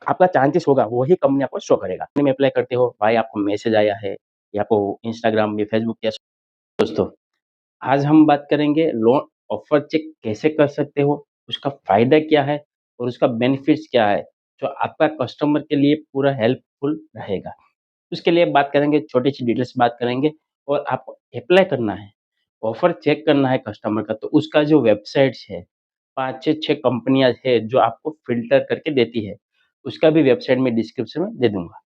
आपका चांसेस होगा वही कंपनी आपको शो करेगा। में अप्लाई करते हो भाई, आपको मैसेज आया है या आपको इंस्टाग्राम या फेसबुक या दोस्तों, आज हम बात करेंगे लोन ऑफर चेक कैसे कर सकते हो, उसका फ़ायदा क्या है और उसका बेनिफिट्स क्या है, जो आपका कस्टमर के लिए पूरा हेल्पफुल रहेगा। उसके लिए बात करेंगे, छोटी-सी डिटेल्स बात करेंगे और आपको अप्लाई करना है, ऑफर चेक करना है कस्टमर का, तो उसका जो वेबसाइट्स है, 5 से 6 कंपनियाँ है जो आपको फ़िल्टर करके देती है, उसका भी वेबसाइट मैं डिस्क्रिप्शन में दे दूँगा।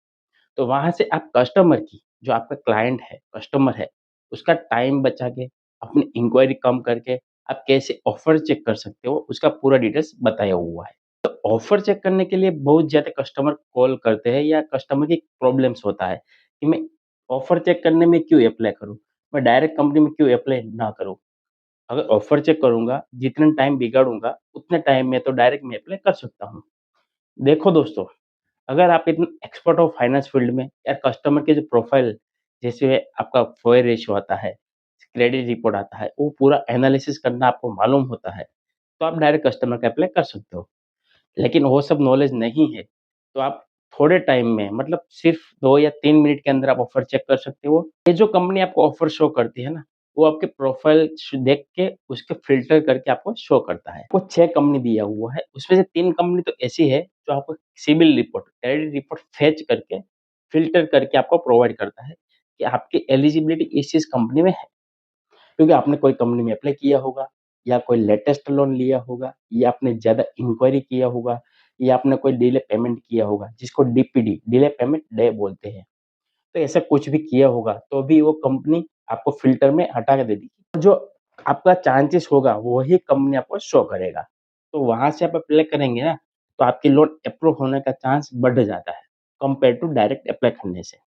तो वहाँ से आप कस्टमर की, जो आपका क्लाइंट है, कस्टमर है, उसका टाइम बचा के, अपनी इंक्वायरी कम करके आप कैसे ऑफर चेक कर सकते हो, उसका पूरा डिटेल्स बताया हुआ है। तो ऑफर चेक करने के लिए बहुत ज़्यादा कस्टमर कॉल करते हैं या कस्टमर की प्रॉब्लम्स होता है कि मैं ऑफर चेक करने में क्यों अप्लाई करूँ? मैं डायरेक्ट कंपनी में क्यों अप्लाई ना करूँ? अगर ऑफर चेक करूँगा, जितना टाइम बिगाड़ूँगा, उतने टाइम में तो डायरेक्ट मैं अप्लाई कर सकता हूँ। देखो दोस्तों, अगर आप इतने एक्सपर्ट हो फाइनेंस फील्ड में या कस्टमर के जो प्रोफाइल, जैसे आपका फोए रेशियो आता है, क्रेडिट रिपोर्ट आता है, वो पूरा एनालिसिस करना आपको मालूम होता है, तो आप डायरेक्ट कस्टमर का अप्लाई कर सकते हो। लेकिन वो सब नॉलेज नहीं है, तो आप थोड़े टाइम में, मतलब सिर्फ 2 या 3 मिनट के अंदर आप ऑफर चेक कर सकते हो। ये जो कंपनी आपको ऑफर शो करती है ना, वो आपके प्रोफाइल देख के उसके फ़िल्टर करके आपको शो करता है। वो 6 कंपनी दिया हुआ है, उसमें से 3 कंपनी तो ऐसी है जो आपको CIBIL report, credit report fetch करके, फ़िल्टर करके आपको प्रोवाइड करता है कि आपकी एलिजिबिलिटी इस कंपनी में है। क्योंकि आपने कोई कंपनी में अप्लाई किया होगा या कोई लेटेस्ट लोन लिया होगा या आपने ज़्यादा इंक्वायरी किया होगा या आपने कोई डिले पेमेंट किया होगा, जिसको डीपीडी, डिले पेमेंट डे बोलते हैं। तो ऐसा कुछ भी किया होगा तो भी वो कंपनी आपको फ़िल्टर में हटा के दे देगी। जो आपका चांसेस होगा वही कंपनी आपको शो करेगा। तो वहाँ से आप अप्लाई करेंगे ना, तो आपकी लोन अप्रूव होने का चांस बढ़ जाता है, कंपेयर टू डायरेक्ट अप्लाई करने से।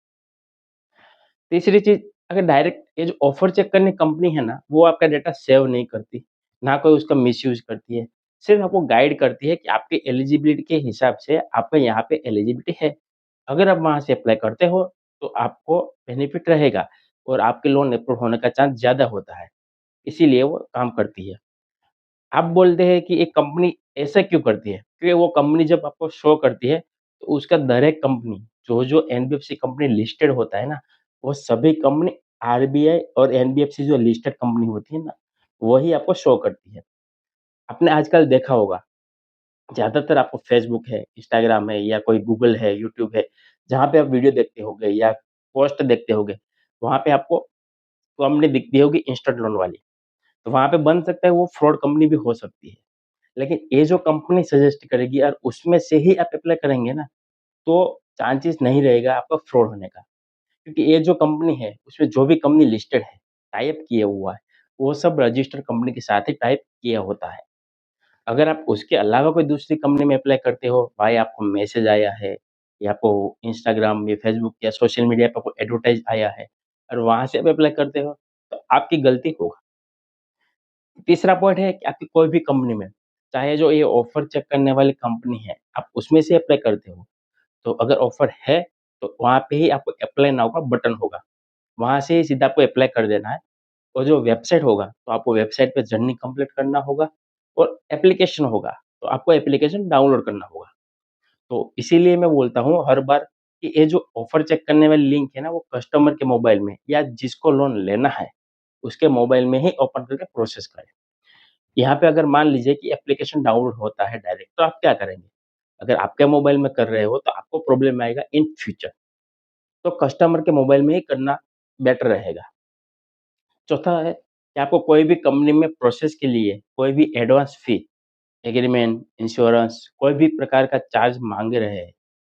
तीसरी चीज़, अगर डायरेक्ट ये जो ऑफ़र चेक करने कंपनी है ना, वो आपका डेटा सेव नहीं करती, ना कोई उसका मिसयूज़ करती है। सिर्फ़ आपको गाइड करती है कि आपकी एलिजिबिलिटी के हिसाब से आपका यहाँ पे एलिजिबिलिटी है। अगर आप वहाँ से अप्लाई करते हो, तो आपको बेनिफिट रहेगा और आपके लोन अप्रूव होने का चांस ज़्यादा होता है, इसीलिए वो काम करती है। आप बोलते हैं कि एक कंपनी ऐसा क्यों करती है? क्योंकि वो कंपनी जब आपको शो करती है, तो उसका दर एक कंपनी, जो-जो एनबीएफसी कंपनी लिस्टेड होता है ना, वो सभी कंपनी आरबीआई और एनबीएफसी जो लिस्टेड कंपनी होती है ना, वही आपको शो करती है। आपने आजकल देखा होगा, ज़्यादातर आपको फ़ेसबुक है, इंस्टाग्राम है या कोई गूगल है, यूट्यूब है, जहाँ पे आप वीडियो देखते होंगे या पोस्ट देखते होंगे, वहाँ पे आपको कंपनी दिखती होगी इंस्टेंट लोन वाली। तो वहाँ पे बन सकता है वो फ्रॉड कंपनी भी हो सकती है। लेकिन ये जो कंपनी सजेस्ट करेगी और उसमें से ही आप अप्लाई करेंगे ना, तो चांसेस नहीं रहेगा आपका फ्रॉड होने का। क्योंकि ये जो कंपनी है, उसमें जो भी कंपनी लिस्टेड है, टाई अप किया हुआ है, वो सब रजिस्टर्ड कंपनी के साथ ही टाई अप किया होता है। अगर आप उसके अलावा कोई दूसरी कंपनी में अप्लाई करते हो, भाई आपको मैसेज आया है या आपको इंस्टाग्राम या फेसबुक या सोशल मीडिया पे कोई एडवर्टाइज़ आया है और वहाँ से आप अप्लाई करते हो, तो आपकी गलती होगा। तीसरा पॉइंट है कि आपकी कोई भी कंपनी में, चाहे जो ये ऑफर चेक करने वाली कंपनी है, आप उसमें से अप्लाई करते हो, तो अगर ऑफर है, तो वहाँ पे ही आपको अप्लाई नाउ का बटन होगा। वहाँ से ही सीधा आपको अप्लाई कर देना है और जो वेबसाइट होगा, तो आपको वेबसाइट पे जर्नी कंप्लीट करना होगा और एप्लीकेशन होगा, तो आपको एप्लीकेशन डाउनलोड करना होगा। तो इसीलिए मैं बोलता हूँ हर बार कि ये जो ऑफर चेक करने वाली लिंक है ना, वो कस्टमर के मोबाइल में या जिसको लोन लेना है, उसके मोबाइल में ही ओपन करके प्रोसेस करें। यहाँ पे अगर मान लीजिए कि एप्लीकेशन डाउनलोड होता है डायरेक्ट, तो आप क्या करेंगे? अगर आपके मोबाइल में कर रहे हो तो आपको प्रॉब्लम आएगा इन फ्यूचर, तो कस्टमर के मोबाइल में ही करना बेटर रहेगा। चौथा है कि आपको कोई भी कंपनी में प्रोसेस के लिए कोई भी एडवांस फी, एग्रीमेंट, इंश्योरेंस, कोई भी प्रकार का चार्ज माँग रहे हैं,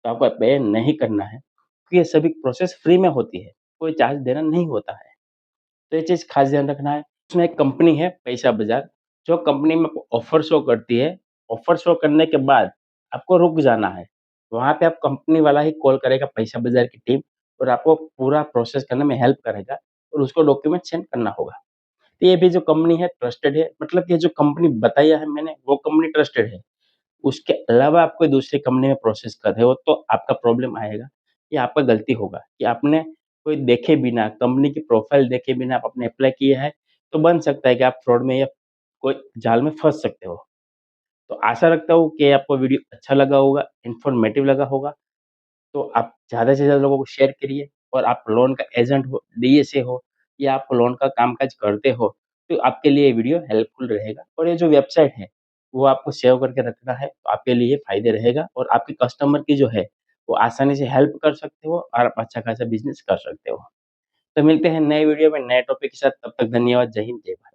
तो आपको पे नहीं करना है, क्योंकि ये सभी प्रोसेस फ्री में होती है, कोई चार्ज देना नहीं होता है। तो ये चीज़ खास ध्यान रखना है। उसमें एक कंपनी है पैसा बाज़ार, जो कंपनी में आपको ऑफ़र शो करती है, ऑफ़र शो करने के बाद आपको रुक जाना है। वहाँ पे आप कंपनी वाला ही कॉल करेगा पैसा बाज़ार की टीम और आपको पूरा प्रोसेस करने में हेल्प करेगा और उसको डॉक्यूमेंट सेंड करना होगा। तो ये भी जो कंपनी है ट्रस्टेड है, मतलब ये जो कंपनी बताया है मैंने वो कंपनी ट्रस्टेड है। उसके अलावा आप कोई दूसरी कंपनी में प्रोसेस कर रहे हो तो आपका प्रॉब्लम आएगा, ये आपका गलती होगा कि आपने कोई देखे बिना, कंपनी की प्रोफाइल देखे बिना आपने अप्लाई किया है, तो बन सकता है कि आप फ्रॉड में या कोई जाल में फँस सकते हो। तो आशा रखता हूँ कि आपको वीडियो अच्छा लगा होगा, इन्फॉर्मेटिव लगा होगा। तो आप ज़्यादा से ज़्यादा लोगों को शेयर करिए और आप लोन का एजेंट हो, डीएसए हो या आप लोन का कामकाज करते हो, तो आपके लिए ये वीडियो हेल्पफुल रहेगा और ये जो वेबसाइट है, वो आपको सेव करके रखना है, तो आपके लिए फ़ायदे रहेगा और आपके कस्टमर की जो है, वो आसानी से हेल्प कर सकते हो और आप अच्छा खासा बिज़नेस कर सकते हो। तो मिलते हैं नए वीडियो में नए टॉपिक के साथ, तब तक धन्यवाद। जय हिंद, जय भारत।